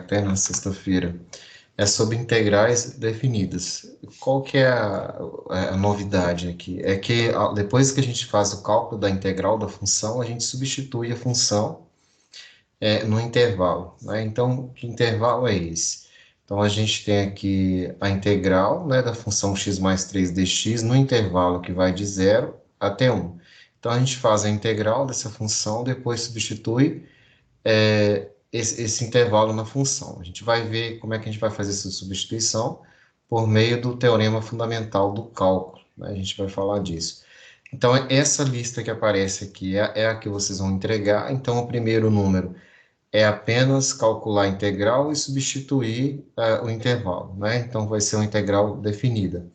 até na sexta-feira, é sobre integrais definidas. Qual que é a novidade aqui? É que depois que a gente faz o cálculo da integral da função, a gente substitui a função no intervalo, né? Então, que intervalo é esse? Então, a gente tem aqui a integral, né, da função x mais 3dx no intervalo que vai de 0 até 1. Então, a gente faz a integral dessa função, depois substitui esse intervalo na função. A gente vai ver como é que a gente vai fazer essa substituição por meio do teorema fundamental do cálculo, né? A gente vai falar disso. Então, essa lista que aparece aqui é a que vocês vão entregar. Então, o primeiro número é apenas calcular a integral e substituir o intervalo, né? Então, vai ser uma integral definida.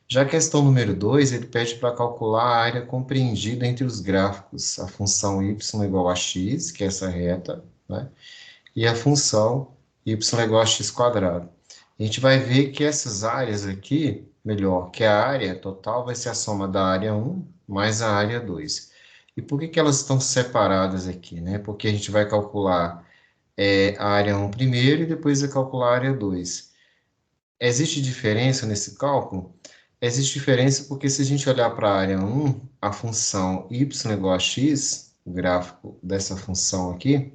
Já a questão número 2, ele pede para calcular a área compreendida entre os gráficos, a função y igual a x, que é essa reta, né? E a função y igual a x quadrado. A gente vai ver que essas áreas aqui, melhor, que a área total vai ser a soma da área 1 mais a área 2. E por que que elas estão separadas aqui, né? Porque a gente vai calcular a área 1 primeiro e depois vai calcular a área 2. Existe diferença nesse cálculo? Existe diferença porque se a gente olhar para a área 1, a função y igual a x, o gráfico dessa função aqui,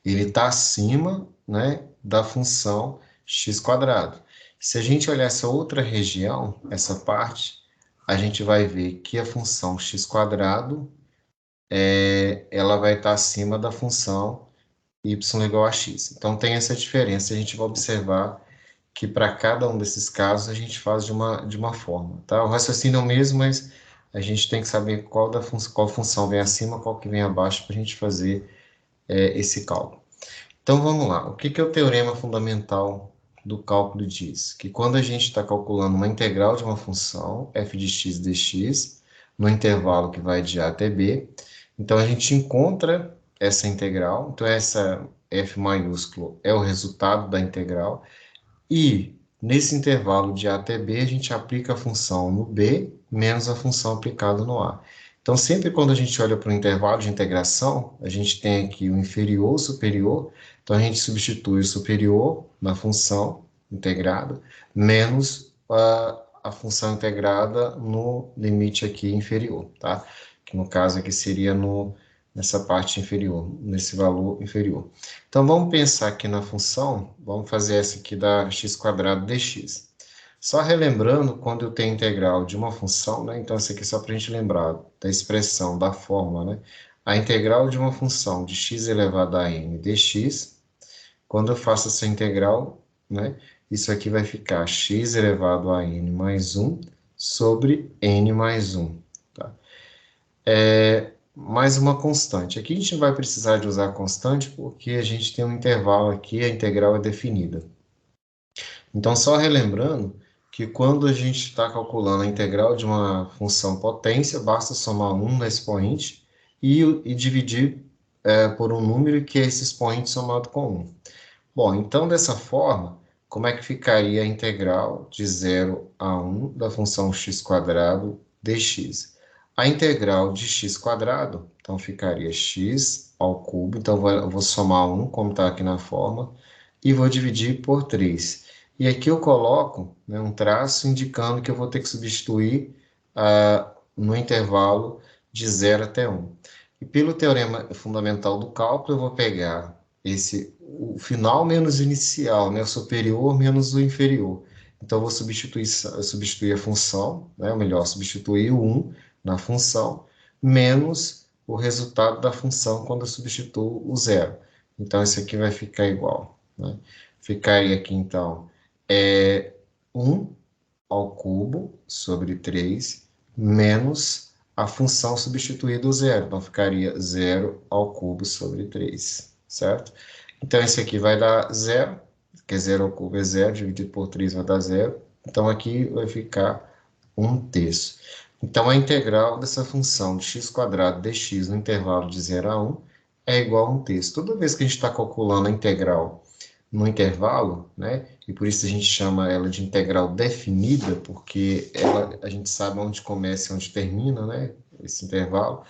ele está acima, né, da função x quadrado. Se a gente olhar essa outra região, essa parte, a gente vai ver que a função x quadrado, ela vai estar acima da função y igual a x. Então, tem essa diferença. A gente vai observar que para cada um desses casos a gente faz de uma forma, tá? O raciocínio é o mesmo, mas a gente tem que saber qual função vem acima, qual que vem abaixo para a gente fazer esse cálculo. Então, vamos lá. O que que é o teorema fundamental do cálculo diz? Que quando a gente está calculando uma integral de uma função, f de x dx, no intervalo que vai de a até b, então a gente encontra essa integral, então essa f maiúsculo é o resultado da integral, e nesse intervalo de a até b, a gente aplica a função no b menos a função aplicada no a. Então, sempre quando a gente olha para o intervalo de integração, a gente tem aqui o inferior, o superior, então a gente substitui o superior na função integrada, menos a função integrada no limite aqui inferior, tá? Que no caso aqui seria nessa parte inferior, nesse valor inferior. Então, vamos pensar aqui na função, vamos fazer essa aqui da x quadrado dx. Só relembrando, quando eu tenho integral de uma função, né? Então, isso aqui é só para a gente lembrar da expressão, da fórmula, né? A integral de uma função de x elevado a n dx, quando eu faço essa integral, né? Isso aqui vai ficar x elevado a n mais 1 sobre n mais 1, tá? Mais uma constante. Aqui a gente vai precisar de usar constante porque a gente tem um intervalo aqui, a integral é definida. Então, só relembrando que quando a gente está calculando a integral de uma função potência, basta somar 1 no expoente e dividir por um número que é esse expoente somado com 1. Bom, então, dessa forma, como é que ficaria a integral de 0 a 1 da função x quadrado dx? A integral de x quadrado, então, ficaria x ao cubo, então, eu vou somar 1, como está aqui na forma, e vou dividir por 3. E aqui eu coloco, né, um traço indicando que eu vou ter que substituir no intervalo de 0 até 1. E pelo teorema fundamental do cálculo, eu vou pegar o final menos o inicial, né, o superior menos o inferior. Então, eu vou substituir a função, né, ou melhor, substituir o 1 na função, menos o resultado da função quando eu substituo o 0. Então, isso aqui vai ficar igual, né? Ficaria aqui, então, 1 ao cubo sobre 3, menos a função substituída o 0. Então, ficaria 0 ao cubo sobre 3, certo? Então, esse aqui vai dar 0, que 0 ao cubo é 0, dividido por 3 vai dar 0. Então, aqui vai ficar 1/3. Então, a integral dessa função de x quadrado dx no intervalo de 0 a 1 é igual a 1/3. Toda vez que a gente está calculando a integral no intervalo, né? E por isso a gente chama ela de integral definida, porque a gente sabe onde começa e onde termina, né? Esse intervalo.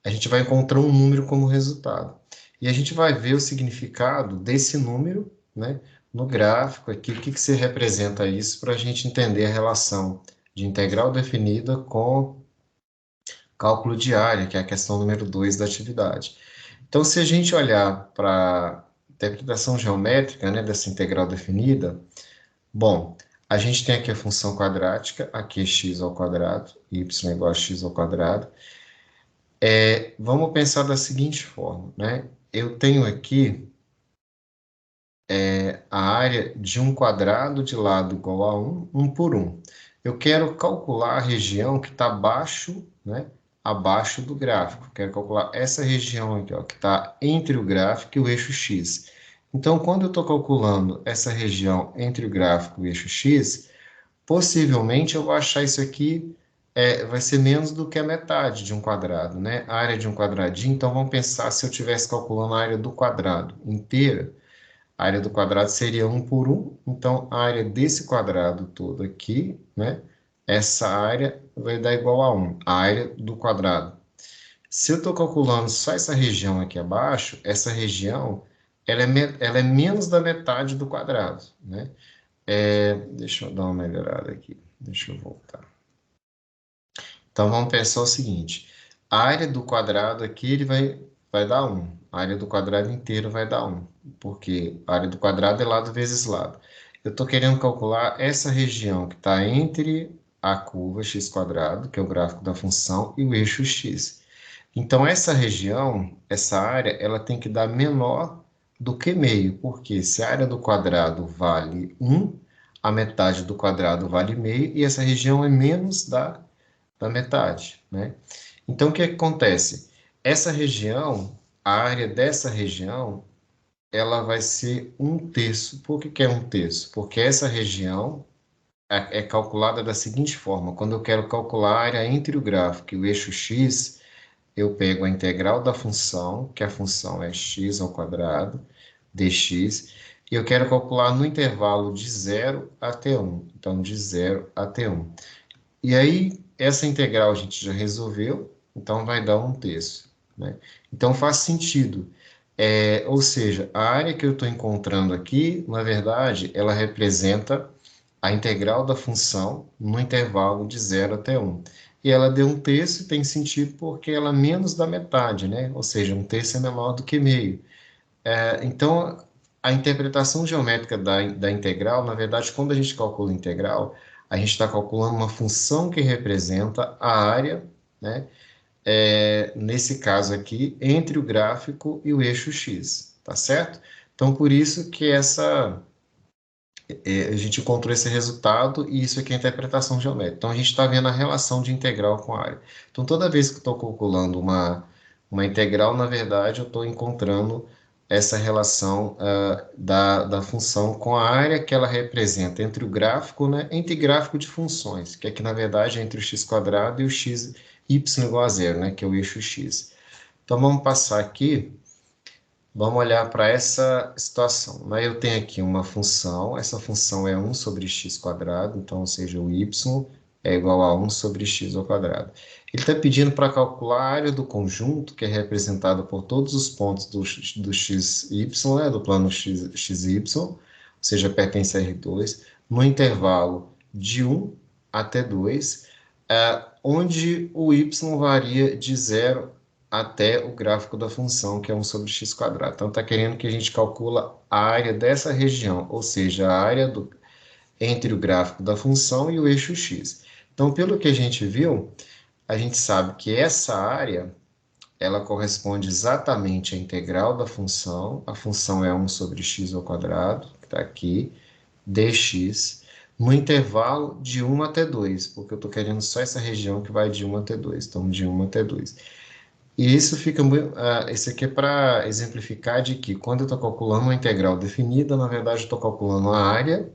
A gente vai encontrar um número como resultado. E a gente vai ver o significado desse número, né, no gráfico aqui, o que que se representa isso, para a gente entender a relação de integral definida com cálculo de área, que é a questão número 2 da atividade. Então, se a gente olhar para a interpretação geométrica, né, dessa integral definida, bom, a gente tem aqui a função quadrática, aqui é x ao quadrado, y é igual a x ao quadrado. Vamos pensar da seguinte forma, né? Eu tenho aqui a área de um quadrado de lado igual a 1 por 1. Eu quero calcular a região que está abaixo, né? Abaixo do gráfico. Quero calcular essa região aqui, ó, que está entre o gráfico e o eixo x. Então, quando eu estou calculando essa região entre o gráfico e o eixo x, possivelmente eu vou achar isso aqui vai ser menos do que a metade de um quadrado, né? A área de um quadradinho, então vamos pensar se eu estivesse calculando a área do quadrado inteira, a área do quadrado seria 1 por 1, então a área desse quadrado todo aqui, né? Essa área vai dar igual a 1, a área do quadrado. Se eu estou calculando só essa região aqui abaixo, essa região ela é menos da metade do quadrado, né? Deixa eu dar uma melhorada aqui. Deixa eu voltar. Então, vamos pensar o seguinte. A área do quadrado aqui ele vai dar 1. A área do quadrado inteiro vai dar 1. Porque a área do quadrado é lado vezes lado. Eu estou querendo calcular essa região que está entre a curva x², que é o gráfico da função, e o eixo x. Então, essa região, essa área, ela tem que dar menor do que meio, porque se a área do quadrado vale 1, a metade do quadrado vale meio, e essa região é menos da metade, né? Então, o que acontece? Essa região, a área dessa região, ela vai ser 1/3. Por que que é 1/3? Porque essa região é calculada da seguinte forma: quando eu quero calcular a área entre o gráfico e o eixo x, eu pego a integral da função, que a função é x² dx, e eu quero calcular no intervalo de 0 até 1. Então, de 0 até 1. E aí, essa integral a gente já resolveu, então vai dar 1/3, né? Então, faz sentido. Ou seja, a área que eu estou encontrando aqui, na verdade, ela representa a integral da função no intervalo de 0 até 1. E ela deu 1/3 e tem sentido porque ela é menos da metade, né? Ou seja, 1/3 é menor do que meio. Então, a interpretação geométrica da integral, na verdade, quando a gente calcula a integral, a gente está calculando uma função que representa a área, né? Nesse caso aqui, entre o gráfico e o eixo x, tá certo? Então, por isso que a gente encontrou esse resultado e isso aqui é a interpretação geométrica. Então, a gente está vendo a relação de integral com a área. Então, toda vez que eu estou calculando uma integral, na verdade, eu estou encontrando essa relação da função com a área que ela representa entre o gráfico, né, entre gráfico de funções, que aqui, na verdade, é entre o x² e o x y igual a 0, né, que é o eixo x. Então, vamos passar aqui. Vamos olhar para essa situação, né? Eu tenho aqui uma função, essa função é 1 sobre x², então, ou seja, o y é igual a 1 sobre x². Ele está pedindo para calcular a área do conjunto, que é representada por todos os pontos do xy, né? Do plano xy, ou seja, pertence a R2, no intervalo de 1 até 2, onde o y varia de 0 até o gráfico da função, que é 1 sobre x². Então, está querendo que a gente calcula a área dessa região, ou seja, a área entre o gráfico da função e o eixo x. Então, pelo que a gente viu, a gente sabe que essa área, ela corresponde exatamente à integral da função. A função é 1 sobre x², que está aqui, dx, no intervalo de 1 até 2, porque eu estou querendo só essa região que vai de 1 até 2. Então, de 1 até 2. E isso fica, isso aqui é para exemplificar de que quando eu estou calculando uma integral definida, na verdade eu estou calculando a área,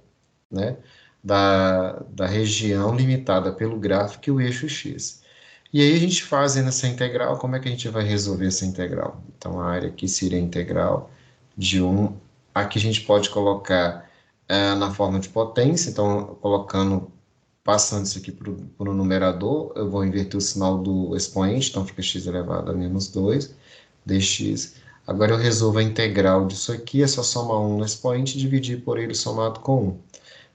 né, da região limitada pelo gráfico e o eixo x. E aí a gente fazendo essa integral, como é que a gente vai resolver essa integral? Então a área aqui seria a integral de 1, aqui a gente pode colocar na forma de potência, então colocando passando isso aqui para o numerador, eu vou inverter o sinal do expoente, então fica x elevado a menos 2 dx. Agora eu resolvo a integral disso aqui, é só somar 1 no expoente e dividir por ele somado com 1,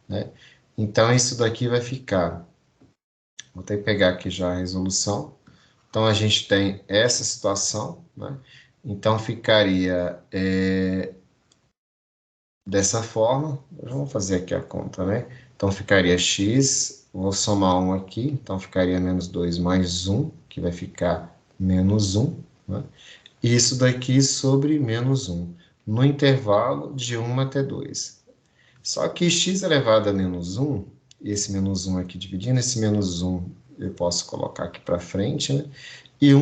né? Então, isso daqui vai ficar... Vou até pegar aqui já a resolução. Então, a gente tem essa situação, né? Então, ficaria dessa forma. Vamos fazer aqui a conta, né? Então, ficaria x, vou somar 1 aqui, então ficaria menos 2 mais 1, que vai ficar menos 1, né? E isso daqui sobre menos 1, no intervalo de 1 até 2. Só que x elevado a menos 1, esse menos 1 aqui dividindo, esse menos 1 eu posso colocar aqui para frente, né? E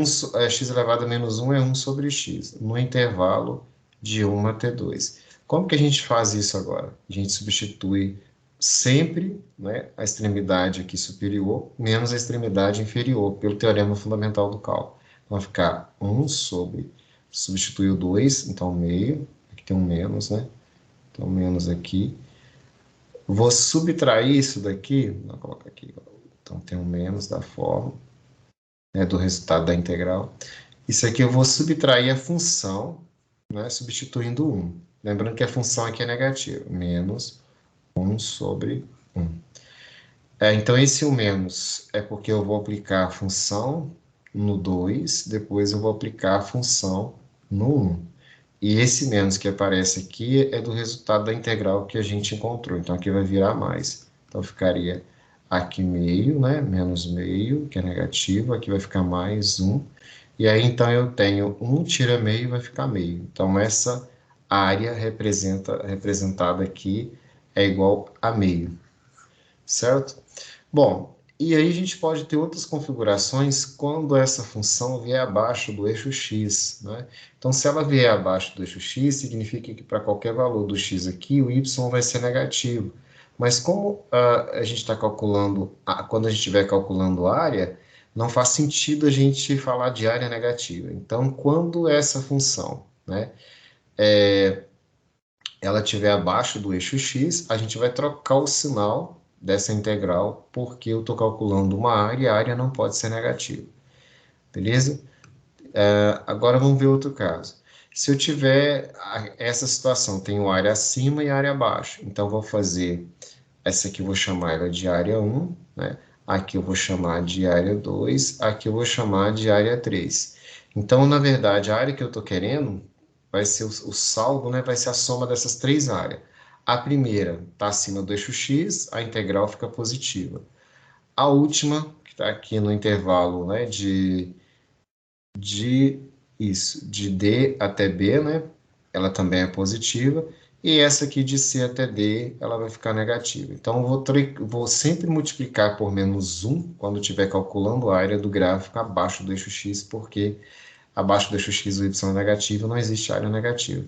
x elevado a menos 1 é 1 sobre x, no intervalo de 1 até 2. Como que a gente faz isso agora? A gente substitui sempre, né, a extremidade aqui superior menos a extremidade inferior, pelo teorema fundamental do cálculo. Então, vai ficar 1 sobre, substitui o 2, então meio, aqui tem um menos, né? Então, menos aqui. Vou subtrair isso daqui, vou colocar aqui, então tem um menos da forma, né, do resultado da integral. Isso aqui eu vou subtrair a função, né, substituindo 1. Lembrando que a função aqui é negativa, menos 1 sobre 1. Então, esse 1 menos é porque eu vou aplicar a função no 2, depois eu vou aplicar a função no 1. E esse menos que aparece aqui é do resultado da integral que a gente encontrou. Então, aqui vai virar mais. Então, ficaria aqui meio, né? Menos meio, que é negativo. Aqui vai ficar mais 1. E aí, então, eu tenho 1 tira meio, vai ficar meio. Então, essa área representada aqui é igual a meio. Certo? Bom, e aí a gente pode ter outras configurações quando essa função vier abaixo do eixo x, né? Então, se ela vier abaixo do eixo x, significa que para qualquer valor do x aqui, o y vai ser negativo. Mas como a gente está calculando, quando a gente estiver calculando área, não faz sentido a gente falar de área negativa. Então, quando essa função, né, ela estiver abaixo do eixo x, a gente vai trocar o sinal dessa integral, porque eu estou calculando uma área e a área não pode ser negativa. Beleza? Agora vamos ver outro caso. Se eu tiver essa situação, tenho área acima e área abaixo. Então, vou fazer essa aqui, eu vou chamar ela de área 1, né? Aqui eu vou chamar de área 2, aqui eu vou chamar de área 3. Então, na verdade, a área que eu estou querendo vai ser o saldo, né? Vai ser a soma dessas três áreas. A primeira está acima do eixo x, a integral fica positiva. A última, que está aqui no intervalo, né, de D até B, né? Ela também é positiva. E essa aqui de C até D, ela vai ficar negativa. Então, eu vou sempre multiplicar por menos 1 quando estiver calculando a área do gráfico abaixo do eixo x, porque abaixo do eixo x o y é negativo, não existe área negativa.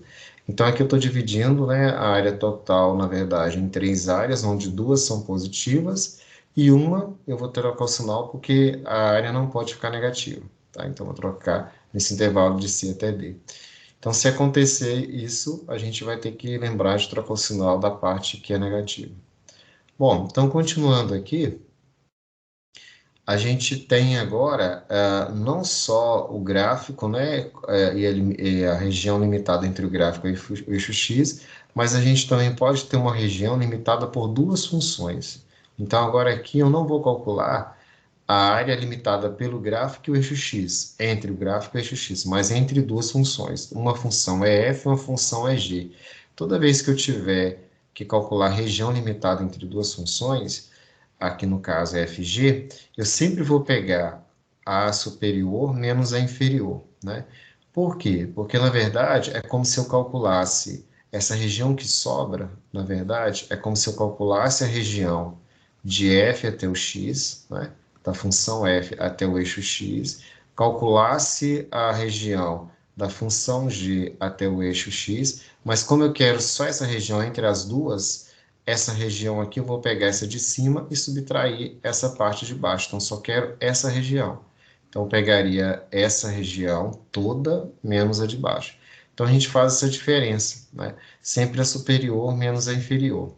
Então, aqui eu estou dividindo, né, a área total, na verdade, em três áreas, onde duas são positivas e uma eu vou trocar o sinal porque a área não pode ficar negativa. Tá? Então, vou trocar nesse intervalo de C até D. Então, se acontecer isso, a gente vai ter que lembrar de trocar o sinal da parte que é negativa. Bom, então, continuando aqui, a gente tem agora não só o gráfico, né, e a região limitada entre o gráfico e o eixo x, mas a gente também pode ter uma região limitada por duas funções. Então, agora aqui eu não vou calcular a área limitada pelo gráfico e o eixo x, entre o gráfico e o eixo x, mas entre duas funções. Uma função é f, uma função é g. Toda vez que eu tiver que calcular região limitada entre duas funções, aqui no caso é fg, eu sempre vou pegar a superior menos a inferior, né? Por quê? Porque, na verdade, é como se eu calculasse essa região que sobra, na verdade, é como se eu calculasse a região de f até o x, né? Da função f até o eixo x, calculasse a região da função g até o eixo x, mas como eu quero só essa região entre as duas, essa região aqui eu vou pegar essa de cima e subtrair essa parte de baixo. Então, só quero essa região. Então, eu pegaria essa região toda menos a de baixo. Então, a gente faz essa diferença, né? Sempre a superior menos a inferior.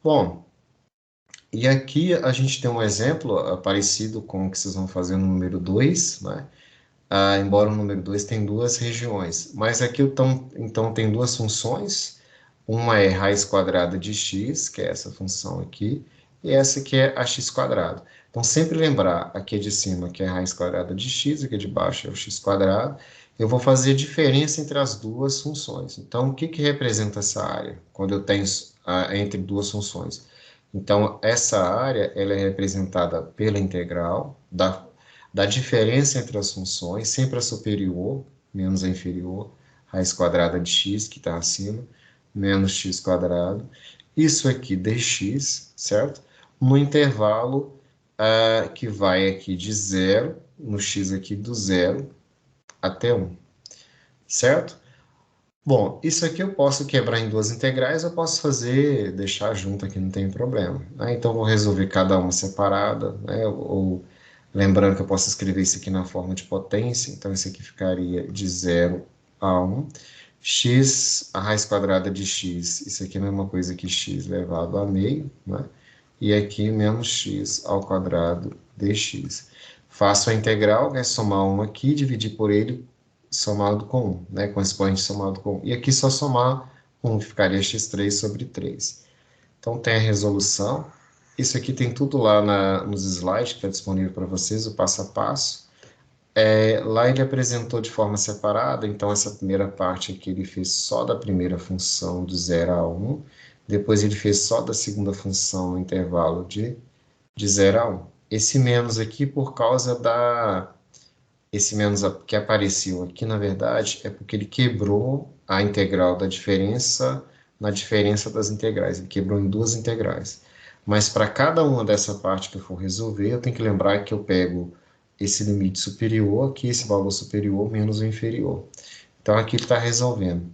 Bom, e aqui a gente tem um exemplo parecido com o que vocês vão fazer no número 2, né? embora o número 2 tem duas regiões. Mas aqui, então, tem duas funções. Uma é raiz quadrada de x, que é essa função aqui, e essa que é a x quadrado. Então, sempre lembrar, aqui de cima que é a raiz quadrada de x, aqui de baixo é o x quadrado. Eu vou fazer a diferença entre as duas funções. Então, o que que representa essa área, quando eu tenho entre duas funções? Então, essa área, ela é representada pela integral da diferença entre as funções, sempre a superior, menos a inferior, raiz quadrada de x, que está acima, menos x quadrado. Isso aqui dx, certo? No intervalo que vai aqui de zero, no x aqui do zero até 1, certo? Bom, isso aqui eu posso quebrar em duas integrais, eu posso fazer, deixar junto aqui, não tem problema, né? Então, vou resolver cada uma separada, né? Ou, lembrando que eu posso escrever isso aqui na forma de potência, então isso aqui ficaria de 0 a 1. X, a raiz quadrada de x, isso aqui é a mesma coisa que x elevado a meio, né? E aqui menos x ao quadrado dx. Faço a integral, é somar 1 aqui, dividir por ele, somado com 1, né? Com expoente somado com 1. E aqui só somar 1, ficaria x3 sobre 3. Então, tem a resolução. Isso aqui tem tudo lá nos slides, que está disponível para vocês, o passo a passo. Lá ele apresentou de forma separada, então essa primeira parte aqui ele fez só da primeira função do 0 a 1, depois ele fez só da segunda função no intervalo de 0 a 1. Esse menos aqui, por causa esse menos que apareceu aqui, na verdade, é porque ele quebrou a integral da diferença na diferença das integrais. Ele quebrou em duas integrais. Mas para cada uma dessa parte que eu for resolver, eu tenho que lembrar que eu pego esse limite superior aqui, esse valor superior, menos o inferior. Então, aqui ele está resolvendo.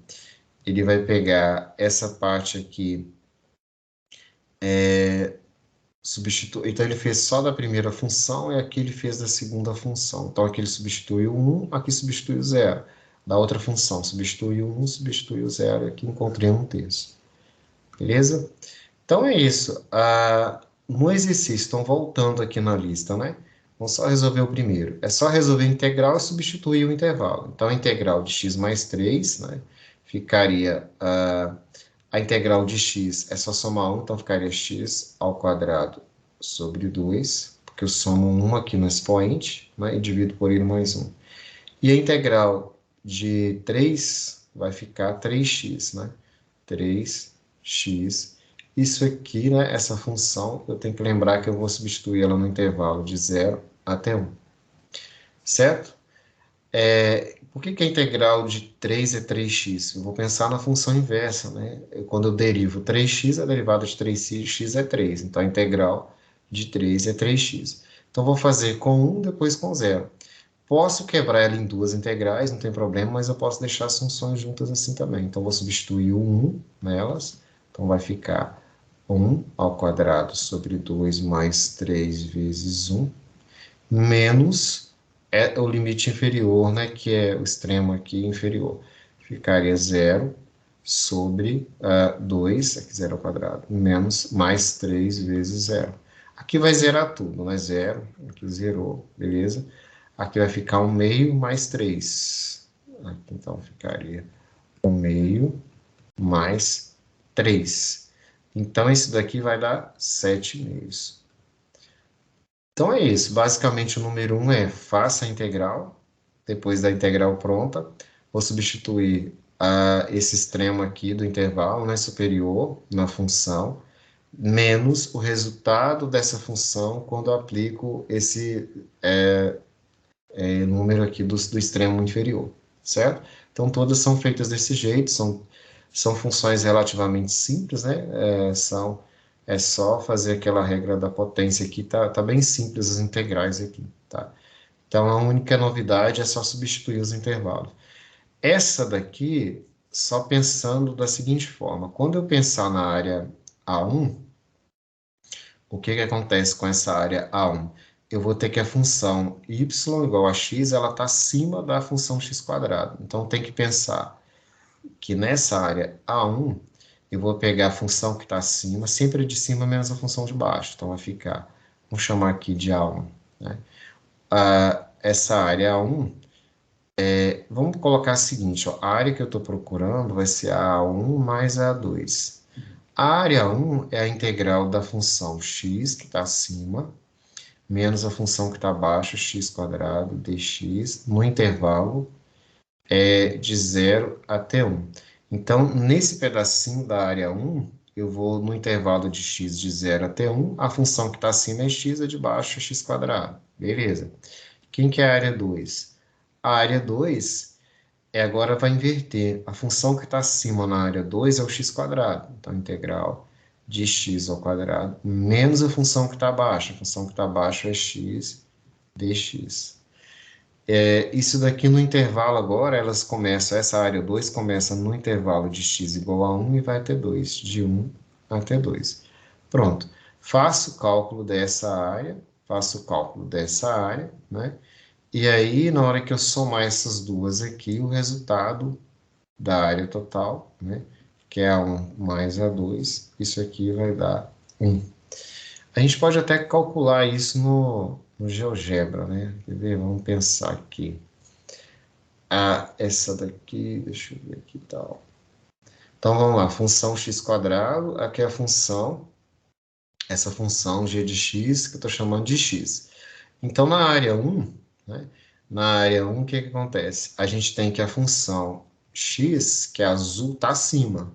Ele vai pegar essa parte aqui, então ele fez só da primeira função e aqui ele fez da segunda função. Então aqui ele substitui o 1, aqui substitui o 0. Da outra função, substitui o 1, substitui o 0, e aqui encontrei um terço. Beleza? Então é isso. No exercício, estão voltando aqui na lista, né? Vamos só resolver o primeiro. É só resolver a integral e substituir o intervalo. Então, a integral de x mais 3, né? Ficaria a integral de x é só somar 1, então ficaria x ao quadrado sobre 2, porque eu somo 1 aqui no expoente, né, e divido por ele mais 1. E a integral de 3 vai ficar 3x, né? 3x. Isso aqui, né, essa função, eu tenho que lembrar que eu vou substituir ela no intervalo de 0 até 1. Certo? Por que que a integral de 3 é 3x? Eu vou pensar na função inversa, né? Quando eu derivo 3x, a derivada de 3x é 3. Então, a integral de 3 é 3x. Então, vou fazer com 1, depois com 0. Posso quebrar ela em duas integrais, não tem problema, mas eu posso deixar as funções juntas assim também. Então, vou substituir o 1 nelas. Então, vai ficar 1 ao quadrado sobre 2 mais 3 vezes 1, menos o limite inferior, né, que é o extremo aqui inferior. Ficaria 0 sobre 2, aqui 0 ao quadrado, menos mais 3 vezes 0. Aqui vai zerar tudo, né? 0, aqui zerou, beleza? Aqui vai ficar 1 meio mais 3. Aqui, então, ficaria 1 meio mais 3. Então, esse daqui vai dar 7 meios. Então é isso, basicamente o número 1 é faça a integral, depois da integral pronta, vou substituir esse extremo aqui do intervalo, né, superior, na função, menos o resultado dessa função quando eu aplico esse número aqui do extremo inferior, certo? Então todas são feitas desse jeito, são funções relativamente simples, né? É só fazer aquela regra da potência aqui, tá bem simples as integrais aqui, tá? Então, a única novidade é só substituir os intervalos. Essa daqui, só pensando da seguinte forma, quando eu pensar na área A1, o que que acontece com essa área A1? Eu vou ter que a função y igual a x, ela está acima da função x quadrado. Então, tem que pensar que nessa área A1, eu vou pegar a função que está acima, sempre de cima menos a função de baixo. Então, vai ficar, vamos chamar aqui de A1, né? Essa área A1 Vamos colocar o seguinte, ó, a área que eu estou procurando vai ser a A1 mais a A2. A área 1 é a integral da função x, que está acima, menos a função que está abaixo, x quadrado dx, no intervalo de 0 até 1. Então, nesse pedacinho da área 1, eu vou no intervalo de x de 0 até 1, a função que está acima é x, a de baixo é x quadrado. Beleza. Quem que é a área 2? A área 2 agora vai inverter. A função que está acima na área 2 é o x quadrado. Então, integral de x ao quadrado menos a função que está abaixo. A função que está abaixo é x dx. Isso daqui no intervalo agora, essa área 2 começa no intervalo de x igual a 1 e vai até 2, de 1 até 2. Pronto. Faço o cálculo dessa área, né? E aí, na hora que eu somar essas duas aqui, o resultado da área total, né? Que é a 1 mais a 2, isso aqui vai dar 1. A gente pode até calcular isso no GeoGebra, né? Quer ver? Vamos pensar aqui. Essa daqui, deixa eu ver aqui e tal. Então, vamos lá, função x quadrado, aqui é a função, essa função g de x, que eu estou chamando de x. Então, na área 1, né? Na área 1, o que acontece? A gente tem que a função x, que é azul, está acima.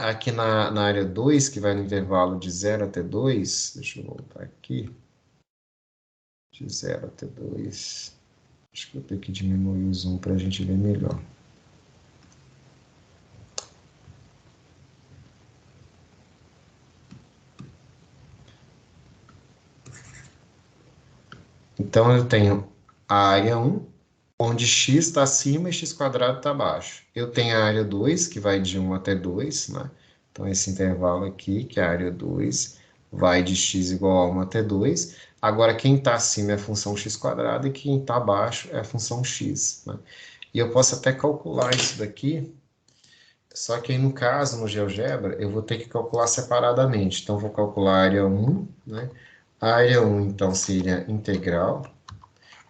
Aqui na área 2, que vai no intervalo de 0 até 2, deixa eu voltar aqui, de 0 até 2. Acho que eu tenho que diminuir o zoom para a gente ver melhor. Então, eu tenho a área 1, onde x está acima e x quadrado está abaixo. Eu tenho a área 2, que vai de 1 até 2, né? Então, esse intervalo aqui, que é a área 2, vai de x igual a 1 até 2. Agora, quem está acima é a função x quadrado e quem está abaixo é a função x, né? E eu posso até calcular isso daqui, só que aí no caso, no GeoGebra, eu vou ter que calcular separadamente. Então, vou calcular a área 1, né? A área 1, então, seria integral.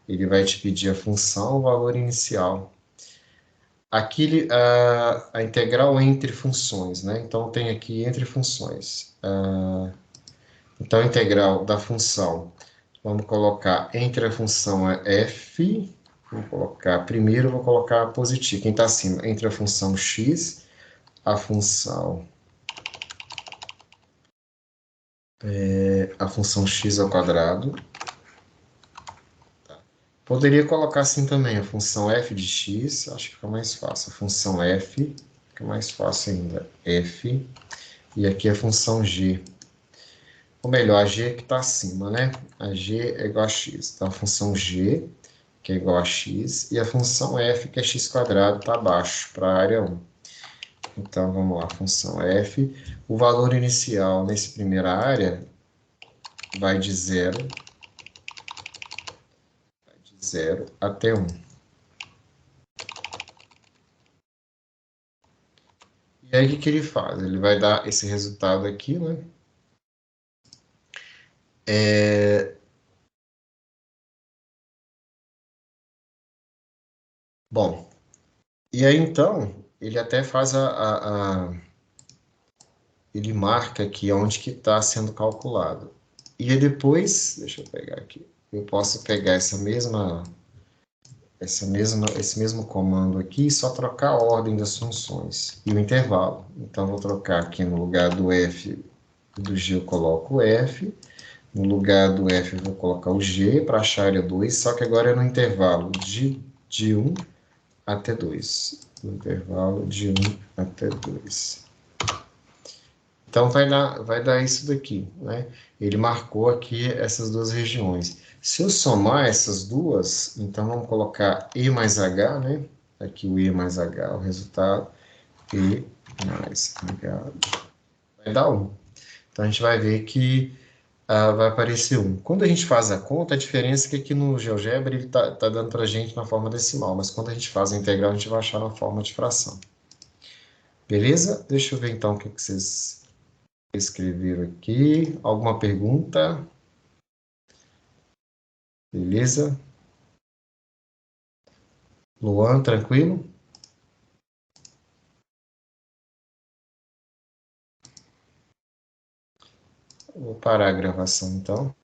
Ele vai te pedir a função, o valor inicial. Aqui, a integral entre funções, né? Então, tem aqui entre funções. Então, a integral da função, vamos colocar entre a função é f, vou colocar, primeiro eu vou colocar positivo, quem está acima, entre a função x, a função x ao quadrado. Poderia colocar assim também, a função f de x, acho que fica mais fácil. A função f, fica mais fácil ainda, f, e aqui a função g. Ou melhor, a g que está acima, né? A g é igual a x. Então, a função g, que é igual a x, e a função f, que é x quadrado, está abaixo, para a área 1. Então, vamos lá, função f. O valor inicial nessa primeira área vai de 0 até 1. E aí, o que ele faz? Ele vai dar esse resultado aqui, né? Bom, e aí então, ele até faz ele marca aqui onde que está sendo calculado. E aí depois, deixa eu pegar aqui, eu posso pegar esse mesmo comando aqui e só trocar a ordem das funções e o intervalo. Então, vou trocar aqui no lugar do f, do g eu coloco o f, no lugar do f eu vou colocar o g para achar a área 2, só que agora é no intervalo de 1 até 2. No intervalo de 1 até 2. Então, vai dar isso daqui, né? Ele marcou aqui essas duas regiões. Se eu somar essas duas, então vamos colocar E mais H, né? Aqui o E mais H, o resultado. E mais H vai dar 1. Então, a gente vai ver que vai aparecer 1. Quando a gente faz a conta, a diferença é que aqui no GeoGebra ele tá dando para a gente na forma decimal, mas quando a gente faz a integral, a gente vai achar na forma de fração. Beleza? Deixa eu ver então o que vocês escreveram aqui. Alguma pergunta? Beleza? Luan, tranquilo? Vou parar a gravação então.